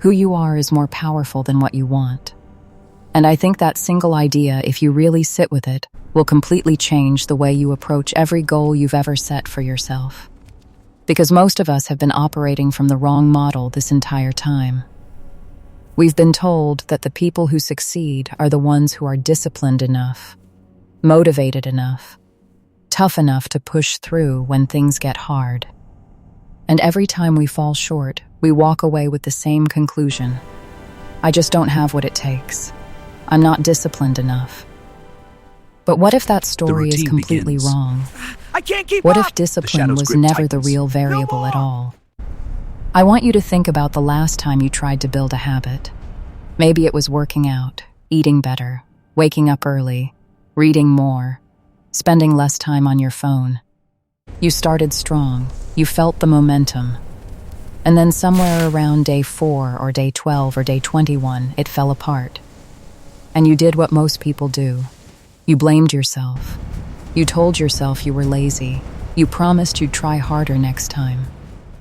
Who you are is more powerful than what you want. And I think that single idea, if you really sit with it, will completely change the way you approach every goal you've ever set for yourself. Because most of us have been operating from the wrong model this entire time. We've been told that the people who succeed are the ones who are disciplined enough, motivated enough, tough enough to push through when things get hard. And every time we fall short, we walk away with the same conclusion. I just don't have what it takes. I'm not disciplined enough. But what if that story is completely wrong? I can't keep What up. if discipline was never the real variable at all? I want you to think about the last time you tried to build a habit. Maybe it was working out, eating better, waking up early, reading more, spending less time on your phone. You started strong, you felt the momentum. And then somewhere around day 4 or day 12 or day 21, it fell apart. And you did what most people do. You blamed yourself. You told yourself you were lazy. You promised you'd try harder next time.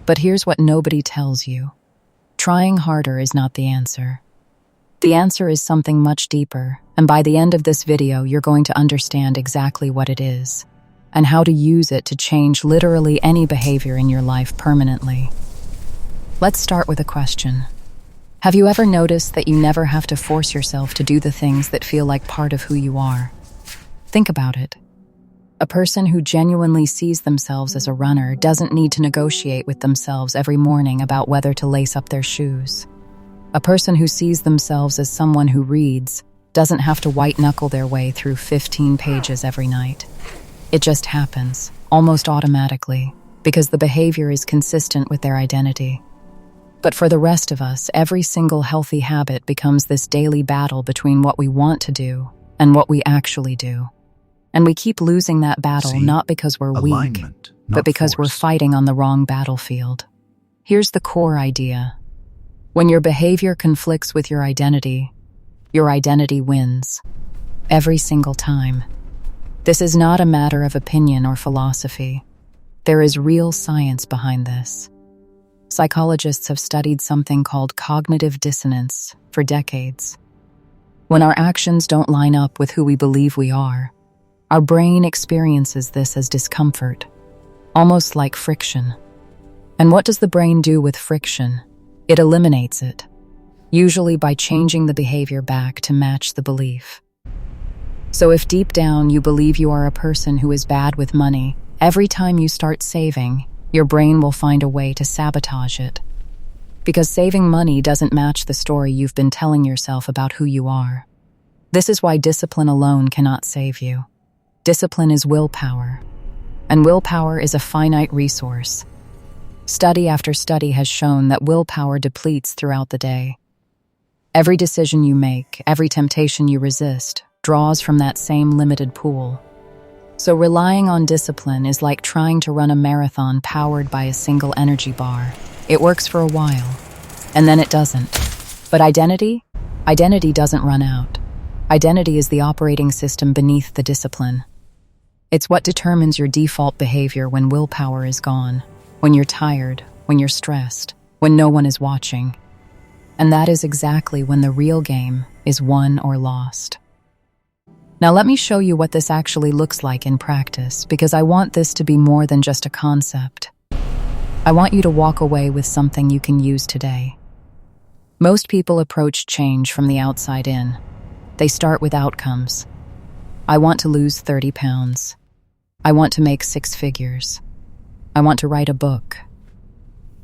But here's what nobody tells you. Trying harder is not the answer. The answer is something much deeper, and by the end of this video, you're going to understand exactly what it is, and how to use it to change literally any behavior in your life permanently. Let's start with a question. Have you ever noticed that you never have to force yourself to do the things that feel like part of who you are? Think about it. A person who genuinely sees themselves as a runner doesn't need to negotiate with themselves every morning about whether to lace up their shoes. A person who sees themselves as someone who reads doesn't have to white-knuckle their way through 15 pages every night. It just happens, almost automatically, because the behavior is consistent with their identity. But for the rest of us, every single healthy habit becomes this daily battle between what we want to do and what we actually do. And we keep losing that battle not because we're weak, but because we're fighting on the wrong battlefield. Here's the core idea. When your behavior conflicts with your identity wins. Every single time. This is not a matter of opinion or philosophy. There is real science behind this. Psychologists have studied something called cognitive dissonance for decades. When our actions don't line up with who we believe we are, our brain experiences this as discomfort, almost like friction. And what does the brain do with friction? It eliminates it, usually by changing the behavior back to match the belief. So if deep down you believe you are a person who is bad with money, every time you start saving, your brain will find a way to sabotage it. Because saving money doesn't match the story you've been telling yourself about who you are. This is why discipline alone cannot save you. Discipline is willpower, and willpower is a finite resource. Study after study has shown that willpower depletes throughout the day. Every decision you make, every temptation you resist, draws from that same limited pool. So relying on discipline is like trying to run a marathon powered by a single energy bar. It works for a while, and then it doesn't. But identity? Identity doesn't run out. Identity is the operating system beneath the discipline. It's what determines your default behavior when willpower is gone, when you're tired, when you're stressed, when no one is watching. And that is exactly when the real game is won or lost. Now let me show you what this actually looks like in practice, because I want this to be more than just a concept. I want you to walk away with something you can use today. Most people approach change from the outside in. They start with outcomes. I want to lose 30 pounds. I want to make 6 figures. I want to write a book.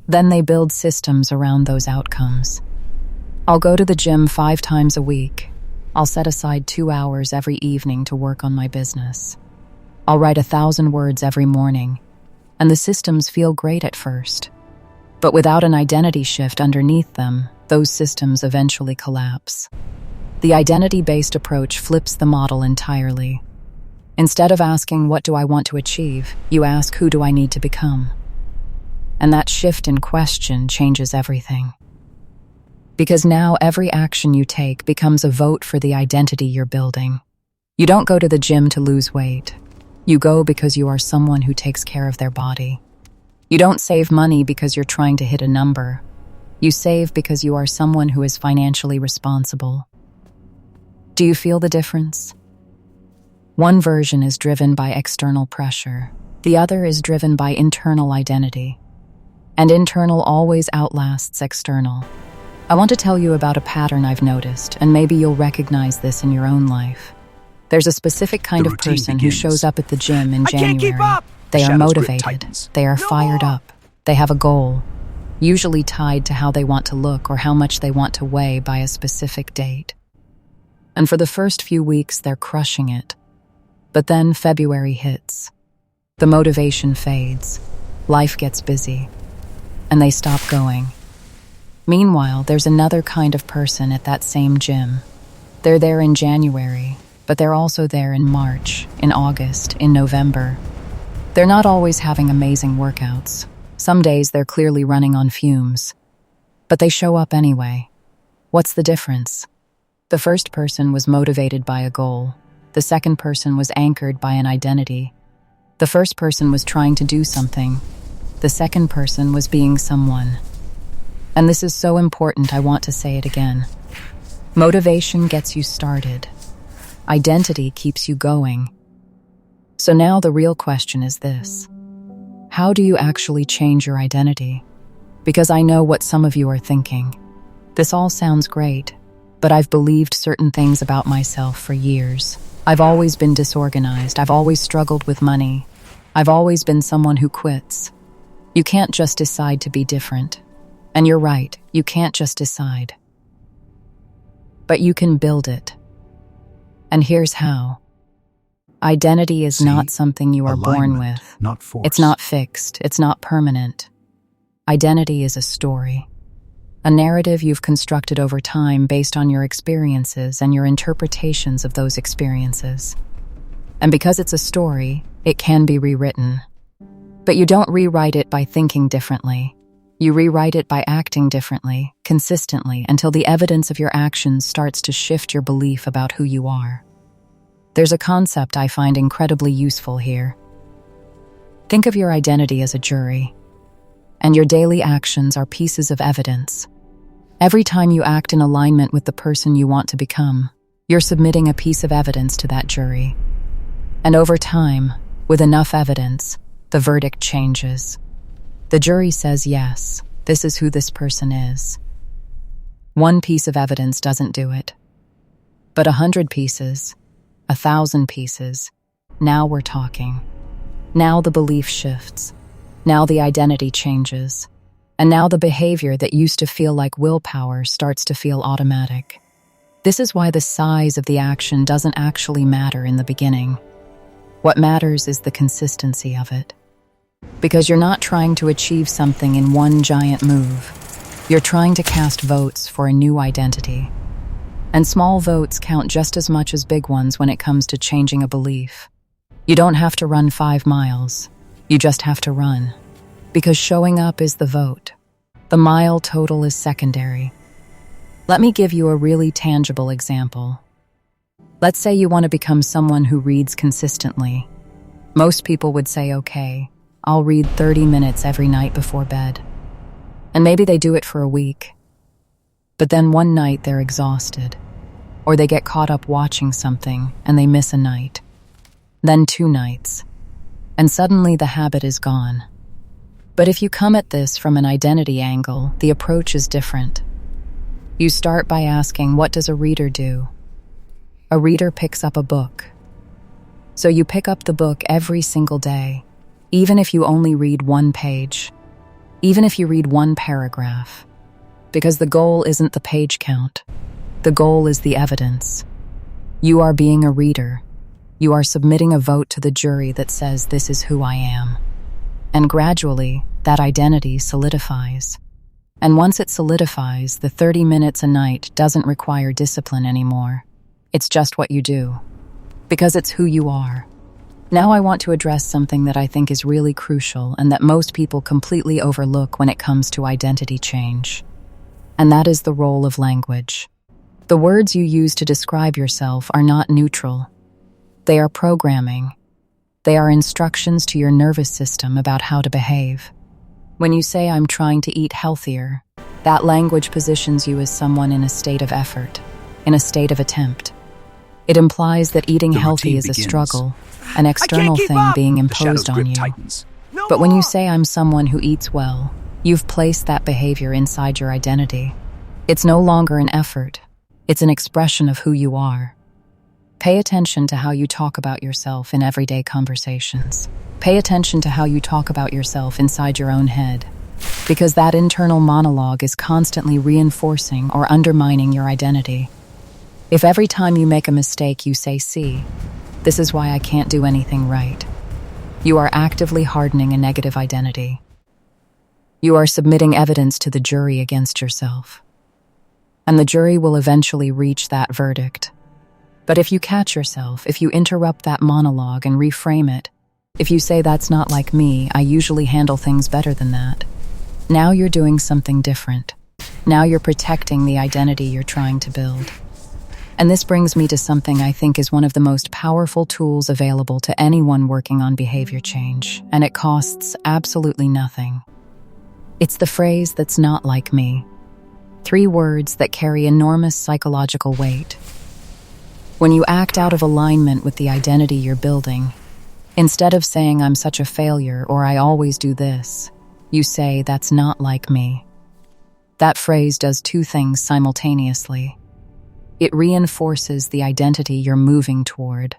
Then they build systems around those outcomes. I'll go to the gym 5 times a week. I'll set aside 2 hours every evening to work on my business. I'll write 1,000 words every morning. And the systems feel great at first. But without an identity shift underneath them, those systems eventually collapse. The identity-based approach flips the model entirely. Instead of asking, what do I want to achieve, you ask, who do I need to become? And that shift in question changes everything. Because now every action you take becomes a vote for the identity you're building. You don't go to the gym to lose weight. You go because you are someone who takes care of their body. You don't save money because you're trying to hit a number. You save because you are someone who is financially responsible. Do you feel the difference? One version is driven by external pressure. The other is driven by internal identity. And internal always outlasts external. I want to tell you about a pattern I've noticed, and maybe you'll recognize this in your own life. There's a specific kind of person who shows up at the gym in January. Can't keep up. They are Shadow's grip motivated. tightens. They are No fired more. up. They have a goal, usually tied to how they want to look or how much they want to weigh by a specific date. And for the first few weeks, they're crushing it. But then February hits. The motivation fades. Life gets busy. And they stop going. Meanwhile, there's another kind of person at that same gym. They're there in January, but they're also there in March, in August, in November. They're not always having amazing workouts. Some days they're clearly running on fumes. But they show up anyway. What's the difference? The first person was motivated by a goal. The second person was anchored by an identity. The first person was trying to do something. The second person was being someone. And this is so important, I want to say it again. Motivation gets you started. Identity keeps you going. So now the real question is this. How do you actually change your identity? Because I know what some of you are thinking. This all sounds great, but I've believed certain things about myself for years. I've always been disorganized. I've always struggled with money. I've always been someone who quits. You can't just decide to be different. And you're right, you can't just decide. But you can build it. And here's how. Identity is not something you are born with. Not force. It's not fixed. It's not permanent. Identity is a story. A narrative you've constructed over time based on your experiences and your interpretations of those experiences. And because it's a story, it can be rewritten. But you don't rewrite it by thinking differently. You rewrite it by acting differently, consistently, until the evidence of your actions starts to shift your belief about who you are. There's a concept I find incredibly useful here. Think of your identity as a jury, and your daily actions are pieces of evidence. Every time you act in alignment with the person you want to become, you're submitting a piece of evidence to that jury. And over time, with enough evidence, the verdict changes. The jury says, yes, this is who this person is. One piece of evidence doesn't do it. But 100 pieces, 1,000 pieces, now we're talking. Now the belief shifts. Now the identity changes. And now the behavior that used to feel like willpower starts to feel automatic. This is why the size of the action doesn't actually matter in the beginning. What matters is the consistency of it. Because you're not trying to achieve something in one giant move. You're trying to cast votes for a new identity. And small votes count just as much as big ones when it comes to changing a belief. You don't have to run 5 miles. You just have to run. Because showing up is the vote. The mile total is secondary. Let me give you a really tangible example. Let's say you want to become someone who reads consistently. Most people would say, okay, I'll read 30 minutes every night before bed. And maybe they do it for a week. But then one night they're exhausted. Or they get caught up watching something and they miss a night. Then 2 nights. And suddenly the habit is gone. But if you come at this from an identity angle, the approach is different. You start by asking, what does a reader do? A reader picks up a book. So you pick up the book every single day, even if you only read 1 page, even if you read 1 paragraph. Because the goal isn't the page count. The goal is the evidence. You are being a reader. You are submitting a vote to the jury that says this is who I am. And gradually, that identity solidifies. And once it solidifies, the 30 minutes a night doesn't require discipline anymore. It's just what you do. Because it's who you are. Now I want to address something that I think is really crucial and that most people completely overlook when it comes to identity change. And that is the role of language. The words you use to describe yourself are not neutral. They are programming. They are instructions to your nervous system about how to behave. When you say, I'm trying to eat healthier, That language positions you as someone in a state of effort, in a state of attempt. It implies that eating healthy is a struggle, an external thing being imposed on you. But when you say I'm someone who eats well, you've placed that behavior inside your identity. It's no longer an effort. It's an expression of who you are. Pay attention to how you talk about yourself in everyday conversations. Pay attention to how you talk about yourself inside your own head, because that internal monologue is constantly reinforcing or undermining your identity. If every time you make a mistake you say, "See, this is why I can't do anything right," you are actively hardening a negative identity. You are submitting evidence to the jury against yourself. And the jury will eventually reach that verdict. But if you catch yourself, if you interrupt that monologue and reframe it, if you say, "That's not like me, I usually handle things better than that," now you're doing something different. Now you're protecting the identity you're trying to build. And this brings me to something I think is one of the most powerful tools available to anyone working on behavior change, and it costs absolutely nothing. It's the phrase "that's not like me." 3 words that carry enormous psychological weight. When you act out of alignment with the identity you're building, instead of saying "I'm such a failure" or "I always do this," you say "that's not like me." That phrase does 2 things simultaneously. It reinforces the identity you're moving toward,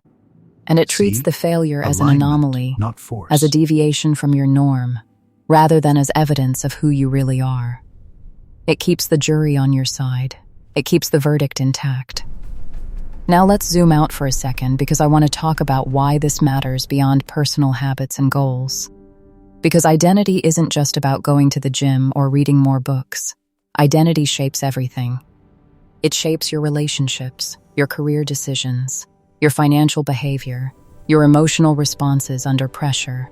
and it treats the failure as an anomaly, not force. as a deviation from your norm, rather than as evidence of who you really are. It keeps the jury on your side. It keeps the verdict intact. Now let's zoom out for a second, because I want to talk about why this matters beyond personal habits and goals. Because identity isn't just about going to the gym or reading more books. Identity shapes everything. It shapes your relationships, your career decisions, your financial behavior, your emotional responses under pressure.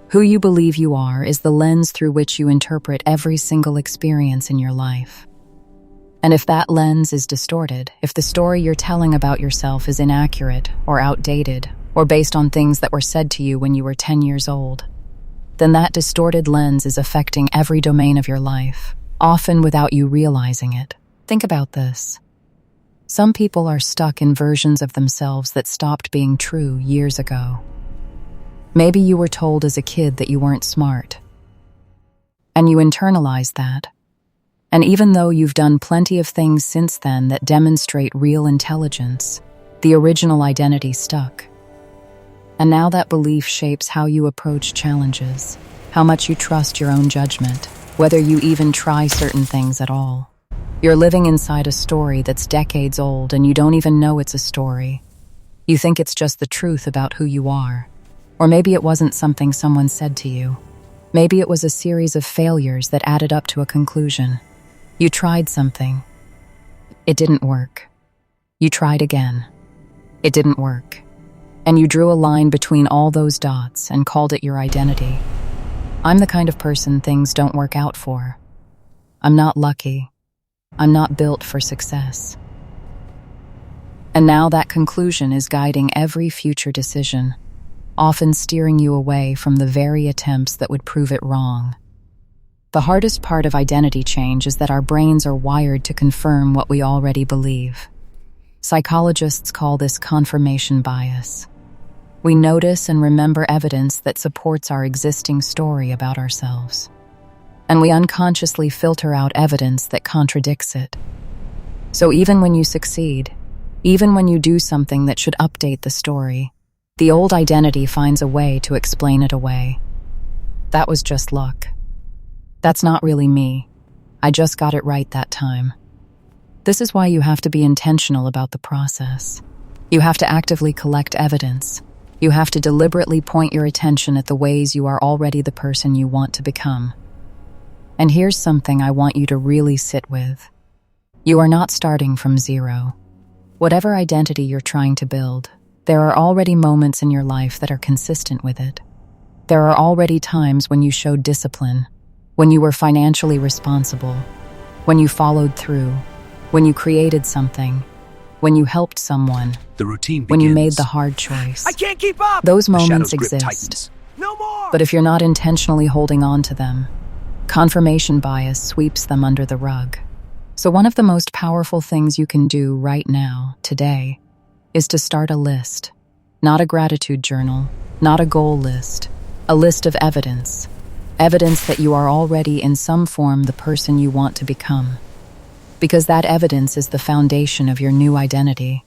Who you believe you are is the lens through which you interpret every single experience in your life. And if that lens is distorted, if the story you're telling about yourself is inaccurate or outdated, or based on things that were said to you when you were 10 years old, then that distorted lens is affecting every domain of your life, often without you realizing it. Think about this. Some people are stuck in versions of themselves that stopped being true years ago. Maybe you were told as a kid that you weren't smart, and you internalized that. And even though you've done plenty of things since then that demonstrate real intelligence, the original identity stuck. And now that belief shapes how you approach challenges, how much you trust your own judgment, whether you even try certain things at all. You're living inside a story that's decades old, and you don't even know it's a story. You think it's just the truth about who you are. Or maybe it wasn't something someone said to you. Maybe it was a series of failures that added up to a conclusion. You tried something. It didn't work. You tried again. It didn't work. And you drew a line between all those dots and called it your identity. I'm the kind of person things don't work out for. I'm not lucky. I'm not built for success. And now that conclusion is guiding every future decision, often steering you away from the very attempts that would prove it wrong. The hardest part of identity change is that our brains are wired to confirm what we already believe. Psychologists call this confirmation bias. We notice and remember evidence that supports our existing story about ourselves, and we unconsciously filter out evidence that contradicts it. So even when you succeed, even when you do something that should update the story, the old identity finds a way to explain it away. That was just luck. That's not really me. I just got it right that time. This is why you have to be intentional about the process. You have to actively collect evidence. You have to deliberately point your attention at the ways you are already the person you want to become. And here's something I want you to really sit with. You are not starting from zero. Whatever identity you're trying to build, there are already moments in your life that are consistent with it. There are already times when you showed discipline, when you were financially responsible, when you followed through, when you created something, when you helped someone, The routine begins. when you made the hard choice. I can't keep up! Those The moments shadow's grip exist, tightens. No more! but if you're not intentionally holding on to them, Confirmation bias sweeps them under the rug. So one of the most powerful things you can do right now, today, is to start a list. Not a gratitude journal, not a goal list, a list of evidence. Evidence that you are already in some form the person you want to become. Because that evidence is the foundation of your new identity.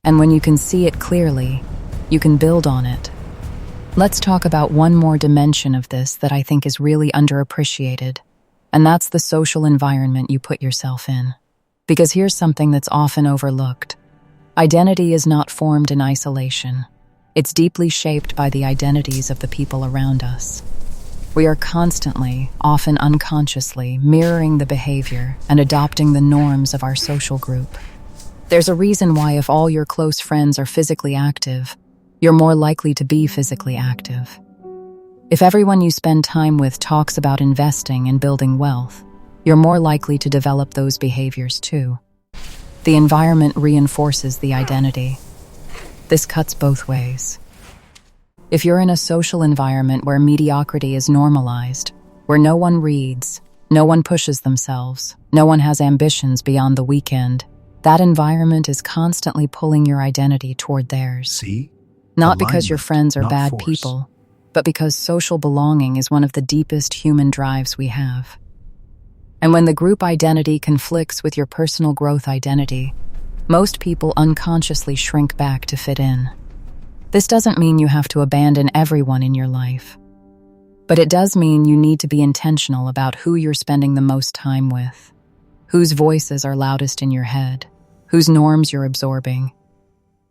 And when you can see it clearly, you can build on it. Let's talk about one more dimension of this that I think is really underappreciated, and that's the social environment you put yourself in. Because here's something that's often overlooked. Identity is not formed in isolation. It's deeply shaped by the identities of the people around us. We are constantly, often unconsciously, mirroring the behavior and adopting the norms of our social group. There's a reason why if all your close friends are physically active, you're more likely to be physically active. If everyone you spend time with talks about investing and building wealth, you're more likely to develop those behaviors too. The environment reinforces the identity. This cuts both ways. If you're in a social environment where mediocrity is normalized, where no one reads, no one pushes themselves, no one has ambitions beyond the weekend, that environment is constantly pulling your identity toward theirs. See? Not because your Alignment, friends are not bad force. people, but because social belonging is one of the deepest human drives we have. And when the group identity conflicts with your personal growth identity, most people unconsciously shrink back to fit in. This doesn't mean you have to abandon everyone in your life, but it does mean you need to be intentional about who you're spending the most time with, whose voices are loudest in your head, whose norms you're absorbing.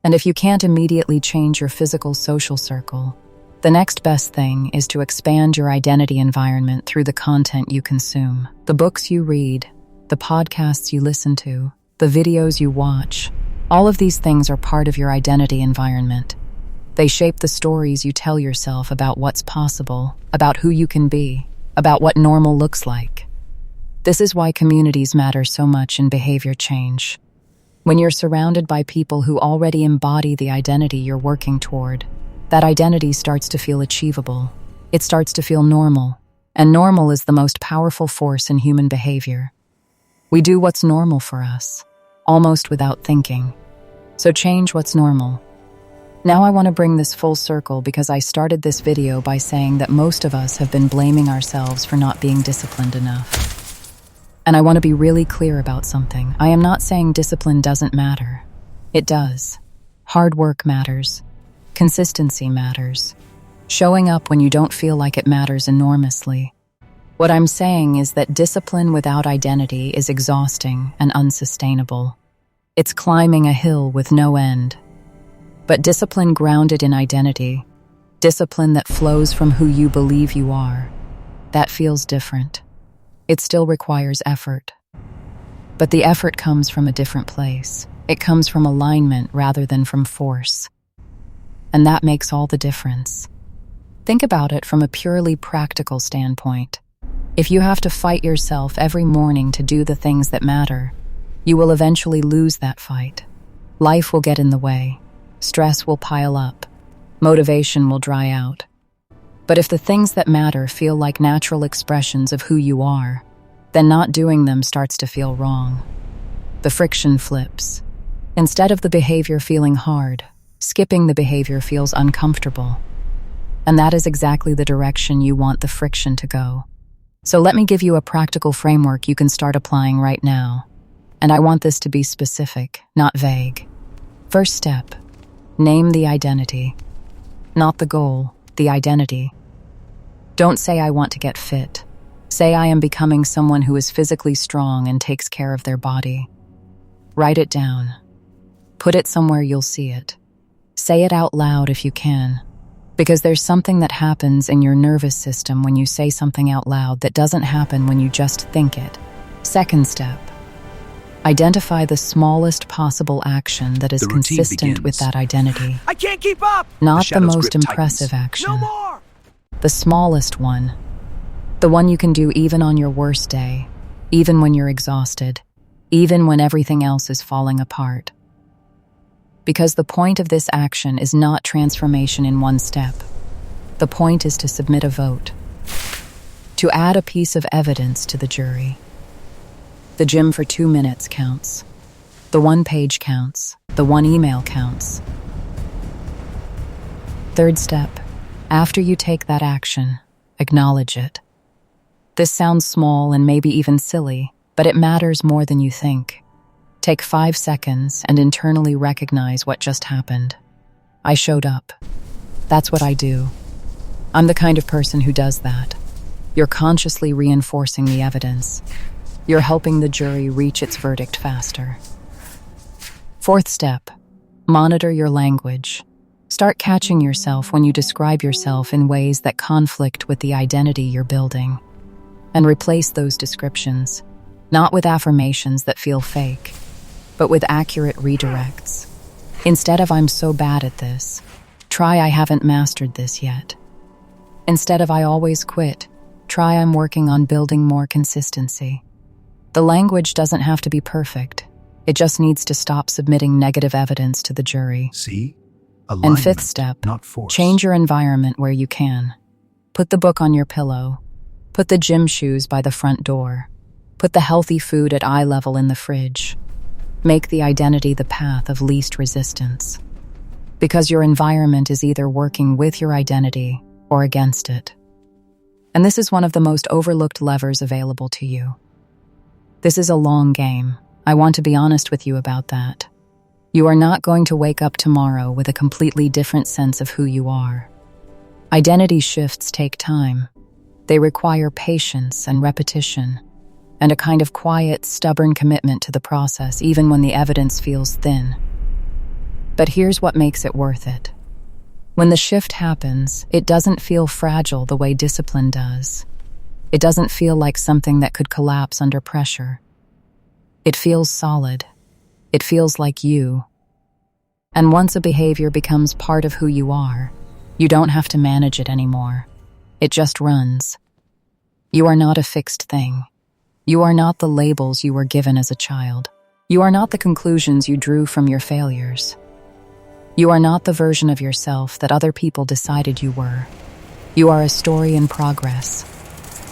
And if you can't immediately change your physical social circle, the next best thing is to expand your identity environment through the content you consume, the books you read, the podcasts you listen to, the videos you watch. All of these things are part of your identity environment. They shape the stories you tell yourself about what's possible, about who you can be, about what normal looks like. This is why communities matter so much in behavior change. When you're surrounded by people who already embody the identity you're working toward, that identity starts to feel achievable. It starts to feel normal, and normal is the most powerful force in human behavior. We do what's normal for us, almost without thinking. So change what's normal. Now I want to bring this full circle because I started this video by saying that most of us have been blaming ourselves for not being disciplined enough. And I want to be really clear about something. I am not saying discipline doesn't matter. It does. Hard work matters. Consistency matters. Showing up when you don't feel like it matters enormously. What I'm saying is that discipline without identity is exhausting and unsustainable. It's climbing a hill with no end. But discipline grounded in identity, discipline that flows from who you believe you are, that feels different. It still requires effort. But the effort comes from a different place. It comes from alignment rather than from force. And that makes all the difference. Think about it from a purely practical standpoint. If you have to fight yourself every morning to do the things that matter, you will eventually lose that fight. Life will get in the way. Stress will pile up. Motivation will dry out. But if the things that matter feel like natural expressions of who you are, then not doing them starts to feel wrong. The friction flips. Instead of the behavior feeling hard, skipping the behavior feels uncomfortable. And that is exactly the direction you want the friction to go. So let me give you a practical framework you can start applying right now. And I want this to be specific, not vague. First step, name the identity. Not the goal, the identity. Don't say I want to get fit. Say I am becoming someone who is physically strong and takes care of their body. Write it down. Put it somewhere you'll see it. Say it out loud if you can. Because there's something that happens in your nervous system when you say something out loud that doesn't happen when you just think it. Second step. Identify the smallest possible action that is The routine consistent begins. with that identity. I can't keep up! Not the shadow's most grip impressive tightens. action. No more! The smallest one. The one you can do even on your worst day, even when you're exhausted, even when everything else is falling apart. Because the point of this action is not transformation in one step. The point is to submit a vote. to add a piece of evidence to the jury. The gym for 2 minutes counts. The 1 page counts. The 1 email counts. Third step, after you take that action, acknowledge it. This sounds small and maybe even silly, but it matters more than you think. Take 5 seconds and internally recognize what just happened. I showed up. That's what I do. I'm the kind of person who does that. You're consciously reinforcing the evidence. You're helping the jury reach its verdict faster. Fourth step, monitor your language. Start catching yourself when you describe yourself in ways that conflict with the identity you're building. And replace those descriptions, not with affirmations that feel fake, but with accurate redirects. Instead of "I'm so bad at this," try "I haven't mastered this yet." Instead of "I always quit," try "I'm working on building more consistency." The language doesn't have to be perfect. It just needs to stop submitting negative evidence to the jury. See? And fifth step, not force. Change your environment where you can. Put the book on your pillow. Put the gym shoes by the front door. Put the healthy food at eye level in the fridge. Make the identity the path of least resistance. Because your environment is either working with your identity or against it. And this is one of the most overlooked levers available to you. This is a long game. I want to be honest with you about that. You are not going to wake up tomorrow with a completely different sense of who you are. Identity shifts take time. They require patience and repetition, and a kind of quiet, stubborn commitment to the process, even when the evidence feels thin. But here's what makes it worth it. When the shift happens, it doesn't feel fragile the way discipline does. It doesn't feel like something that could collapse under pressure. It feels solid. It feels like you. And once a behavior becomes part of who you are, you don't have to manage it anymore. It just runs. You are not a fixed thing. You are not the labels you were given as a child. You are not the conclusions you drew from your failures. You are not the version of yourself that other people decided you were. You are a story in progress.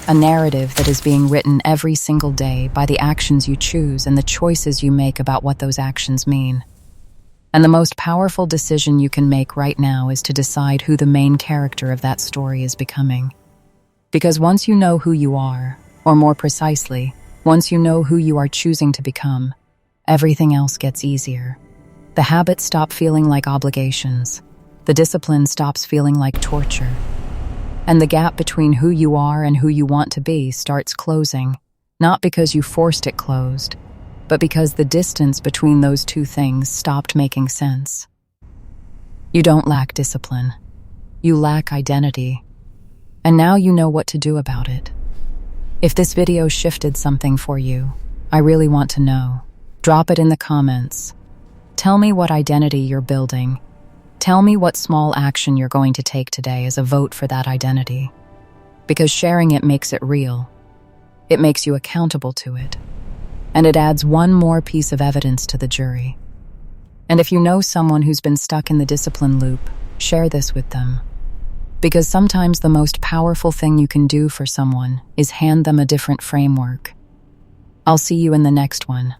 A narrative that is being written every single day by the actions you choose and the choices you make about what those actions mean. And the most powerful decision you can make right now is to decide who the main character of that story is becoming. Because once you know who you are, or more precisely, once you know who you are choosing to become, everything else gets easier. The habits stop feeling like obligations. The discipline stops feeling like torture. And the gap between who you are and who you want to be starts closing, not because you forced it closed, but because the distance between those two things stopped making sense. You don't lack discipline. You lack identity. And now you know what to do about it. If this video shifted something for you, I really want to know. Drop it in the comments. Tell me what identity you're building. Tell me what small action you're going to take today as a vote for that identity. Because sharing it makes it real. It makes you accountable to it. And it adds one more piece of evidence to the jury. And if you know someone who's been stuck in the discipline loop, share this with them. Because sometimes the most powerful thing you can do for someone is hand them a different framework. I'll see you in the next one.